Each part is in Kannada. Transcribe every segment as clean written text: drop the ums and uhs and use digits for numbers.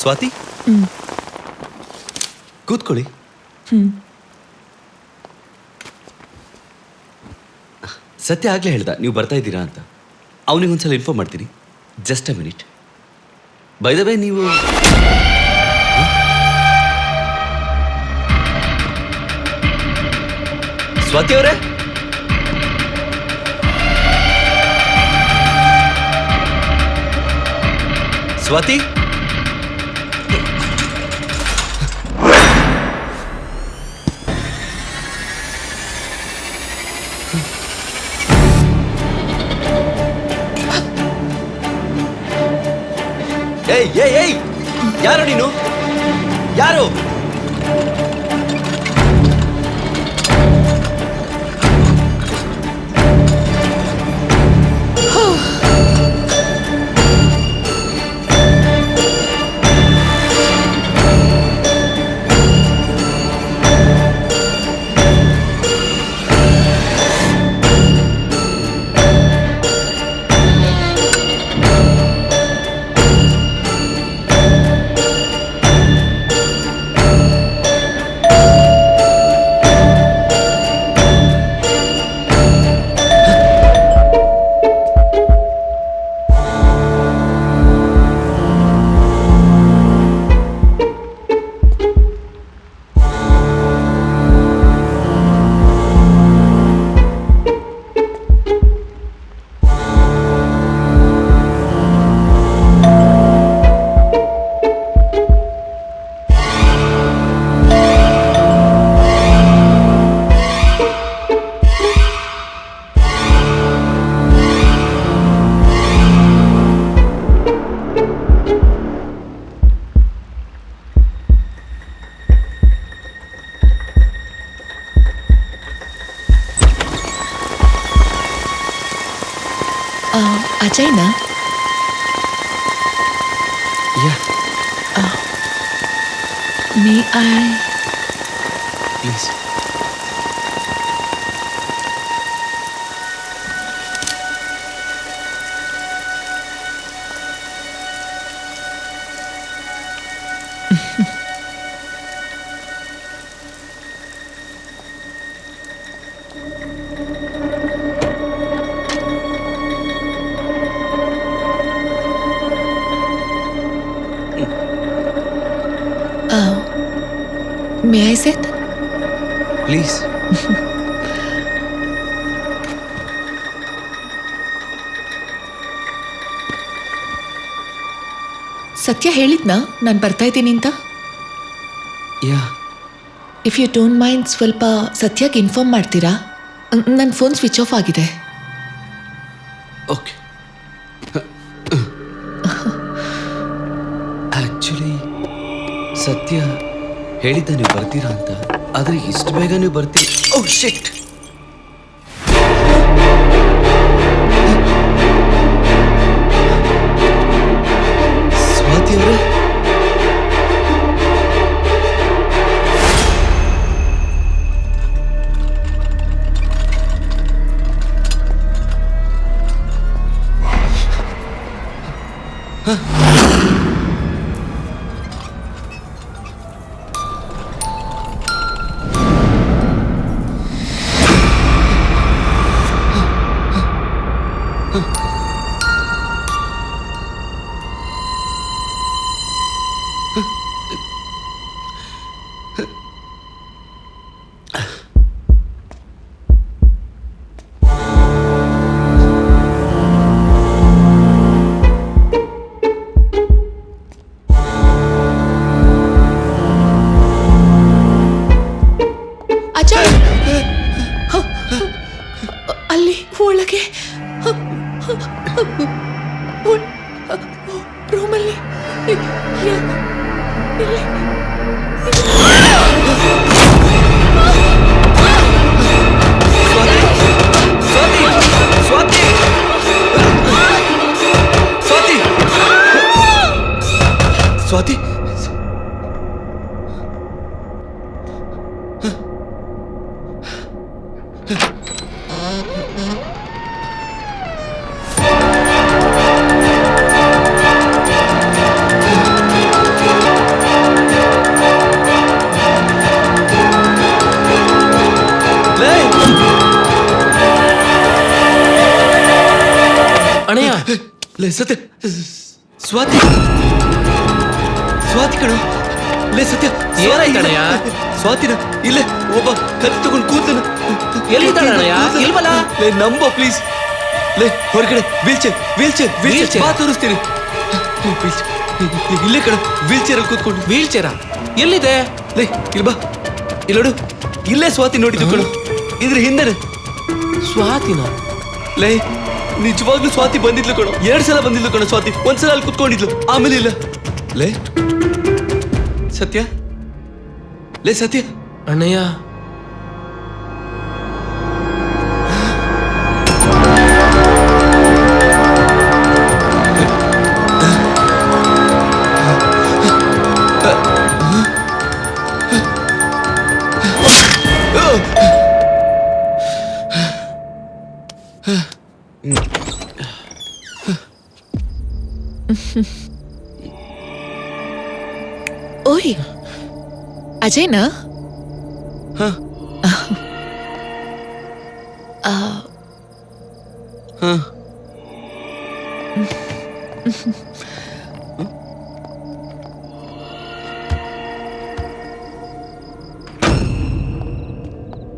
ಸ್ವಾತಿ, ಕೂತ್ಕೊಳ್ಳಿ. ಸತ್ಯ ಆಗ್ಲೇ ಹೇಳ್ದ ನೀವು ಬರ್ತಾ ಇದ್ದೀರಾ ಅಂತ. ಅವನಿಗೊಂದ್ಸಲ ಇನ್ಫಾರ್ಮ್ ಮಾಡ್ತೀನಿ. Just a minute. By the way, ನೀವು ಸ್ವಾತಿ ಅವರೇ, ಸ್ವಾತಿ, ಏಯ್ ಏಯ್ ಏಯ್, ಯಾರು ನೀನು? ಯಾರು? ಅಜಯ್ನಾ? May I please? May I sit? Please. Satya ಹೇಳಿದ್ನಾ ನಾನು ಬರ್ತಾ ಇದ್ದೀನಿ ಅಂತ? Yeah. If you don't mind ಸ್ವಲ್ಪ ಸತ್ಯಕ್ಕೆ ಇನ್ಫಾರ್ಮ್ ಮಾಡ್ತೀರಾ? ನನ್ನ ಫೋನ್ ಸ್ವಿಚ್ ಆಫ್ ಆಗಿದೆ. ಓಕೆ. ಆಕ್ಚುಲಿ ಸತ್ಯ ಹೇಳಿದ್ದ ನೀವು ಬರ್ತೀರಾ ಅಂತ. ಆದ್ರೆ ಇಷ್ಟು ಬೇಗ ನೀವು ಬರ್ತೀರಿ? ಓ ಶಿಟ್! ಸ್ವಾತಿ ಅವರೇ, ಅಲ್ಲಿ ಒಳಗೆ ರೂಮಲ್ಲಿ ಸ್ವಾತಿ, ಅಣ್ಣಯ್ಯ ಲೇ ಸತ್ಯ ಸ್ವಾತಿ ಸ್ವಾತಿ ಕಣ ಲೇ ಸತ್ಯ ಏನಾಯ್ತು ಅಣ್ಣಯ್ಯ? ಸ್ವಾತಿನ ಇಲ್ಲೇ ಒಬ್ಬ ಕತ್ತಿ ತಗೊಂಡು ಕೂತನ ಎಲ್ಲಿದ್ದಾಳೆ ಅಣ್ಣಯ್ಯ? ಇಲ್ವಲ್ಲ? ಲೇ ನಂಬೋ ಪ್ಲೀಸ್ ಲೇ ಹೊರಗಡೆ ವೀಲ್ಚೇರ್ ವೀಲ್ಚೇರ್ ವೀಲ್ಚೇರ್ ಬಾ ತೋರಿಸ್ತೀನಿ ಇಲ್ಲೇ ಕಣ ವೀಲ್ಚೇರ್ ಅಲ್ಲಿ ಕೂತ್ಕೊಂಡು ವೀಲ್ ಚೇರ ಎಲ್ಲಿದೆ? ಲೇ ಇಲ್ಲಿ ಬಾ ಇಲ್ಲಿ ನೋಡು ಇಲ್ಲೇ ಸ್ವಾತಿ ನೋಡಿದ್ದು ಕಣ ಇದ್ರ ಹಿಂದೆನೆ ಸ್ವಾತಿನ? ಲೇ ನಿಜವಾಗ್ಲೂ ಸ್ವಾತಿ ಬಂದಿದ್ಲು ಕಣೋ 2 ಸಲ ಬಂದಿದ್ಲು ಕಣೋ ಸ್ವಾತಿ ಒಂದ್ಸಲ ಅಲ್ಲಿ ಕುತ್ಕೊಂಡಿದ್ಲು ಆಮೇಲೆ ಇಲ್ಲ ಲೇ ಸತ್ಯ ಲೇ ಸತ್ಯ ಅಣ್ಣಯ್ಯ ಓಯ್ ಅಜಯ್ನಾ ಹ ಹ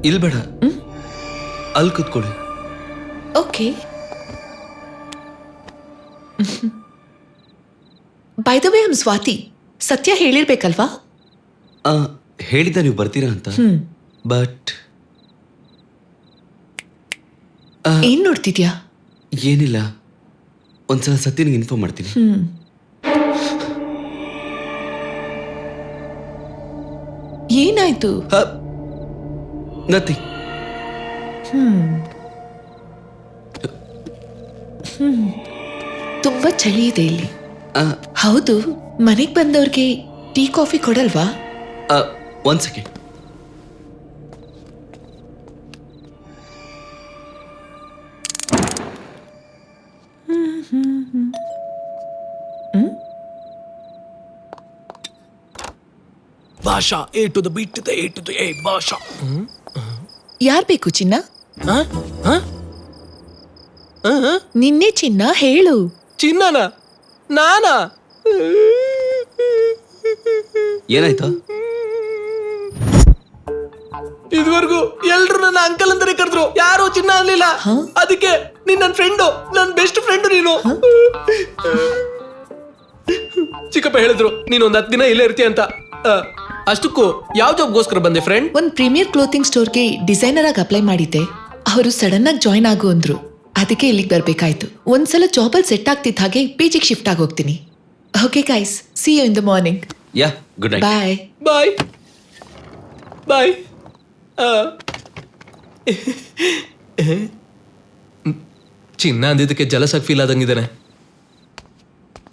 ಇಲ್ಲಿ ಬೇಡ ಅಲ್ಲಿ ಕೂತ್ಕೊಳ್ಳಿ okay by the way I'm Swathi ಸತ್ಯ ಹೇಳಿರ್ಬೇಕಲ್ವಾ? ಹೇಳಿದ್ದ ನೀವು ಬರ್ತೀರಾ ಅಂತ ಬಟ್ ಏನ್ ನೋಡ್ತಿದ್ಯಾ? ಏನಿಲ್ಲ ಒಂದ್ಸಲ ಸತ್ಯನಿಗೆ ಇನ್ಫಾರ್ಮ್ ಮಾಡ್ತೀನಿ ಏನಾಯ್ತು? ನಥಿಂಗ್ ತುಂಬಾ ಚಳಿ ಇದೆ ಇಲ್ಲಿ. ಹೌದು, ಮನೆಗ್ ಬಂದವ್ರಿಗೆ ಟೀ ಕಾಫಿ ಕೊಡಲ್ವಾ? One second Baasha A to the B to the A to the A Baasha. ಯಾರ್ ಬೇಕು ಚಿನ್ನ? ಹ? ಹ? ಹ? ಹ? ನಿನ್ನೆ ಚಿನ್ನ ಹೇಳು. ಚಿನ್ನನ? ನಾನಾ? ಏನಾಯ್ತಾ? ಇದುವರೆಗೂ ಎಲ್ರು ನನ್ನ ಅಂಕಲ್ ಅಂತಾನೆ ಕರೆದ್ರು, ಯಾರು ಚಿನ್ನ ಅನ್ಲಿಲ್ಲ. ಅದಕ್ಕೆ ನೀನ್ ನನ್ನ ಫ್ರೆಂಡು, ನನ್ನ ಬೆಸ್ಟ್ ಫ್ರೆಂಡು ನೀನು. ಚಿಕ್ಕಪ್ಪ ಹೇಳಿದ್ರು ನೀನ್ ಒಂದ್ 10 ದಿನ ಇಲ್ಲೇ ಇರ್ತೀಯ ಅಂತ. ಅಷ್ಟಕ್ಕೂ ಯಾವ ಜಾಬ್ಗೋಸ್ಕರ ಬಂದೆ ಫ್ರೆಂಡ್? ಒಂದ್ ಪ್ರೀಮಿಯರ್ ಕ್ಲೋತಿಂಗ್ ಸ್ಟೋರ್ಗೆ ಡಿಸೈನರ್ ಆಗಿ ಅಪ್ಲೈ ಮಾಡಿದ್ದೆ. ಅವರು ಸಡನ್ ಆಗಿ ಜಾಯ್ನ್ ಆಗು ಅಂದ್ರು, ಅದಕ್ಕೆ ಇಲ್ಲಿಗೆ ಬರ್ಬೇಕಾಯ್ತು. ಒಂದ್ಸಲ ಜಾಬಲ್ಲಿ ಸೆಟ್ ಆಗ್ತಿದ್ದ ಹಾಗೆ ಪಿಜಿಗೆ ಶಿಫ್ಟ್ ಆಗಿ ಹೋಗ್ತೀನಿ. Okay guys, see you in the morning. Yeah good night. Bye bye bye. ಚಿನ್ನ ಅಂದಿದ್ದಕ್ಕೆ ಜಲಸಾಗಿ ಫೀಲ್ ಆದಂಗಿದ್ದಾನೆ.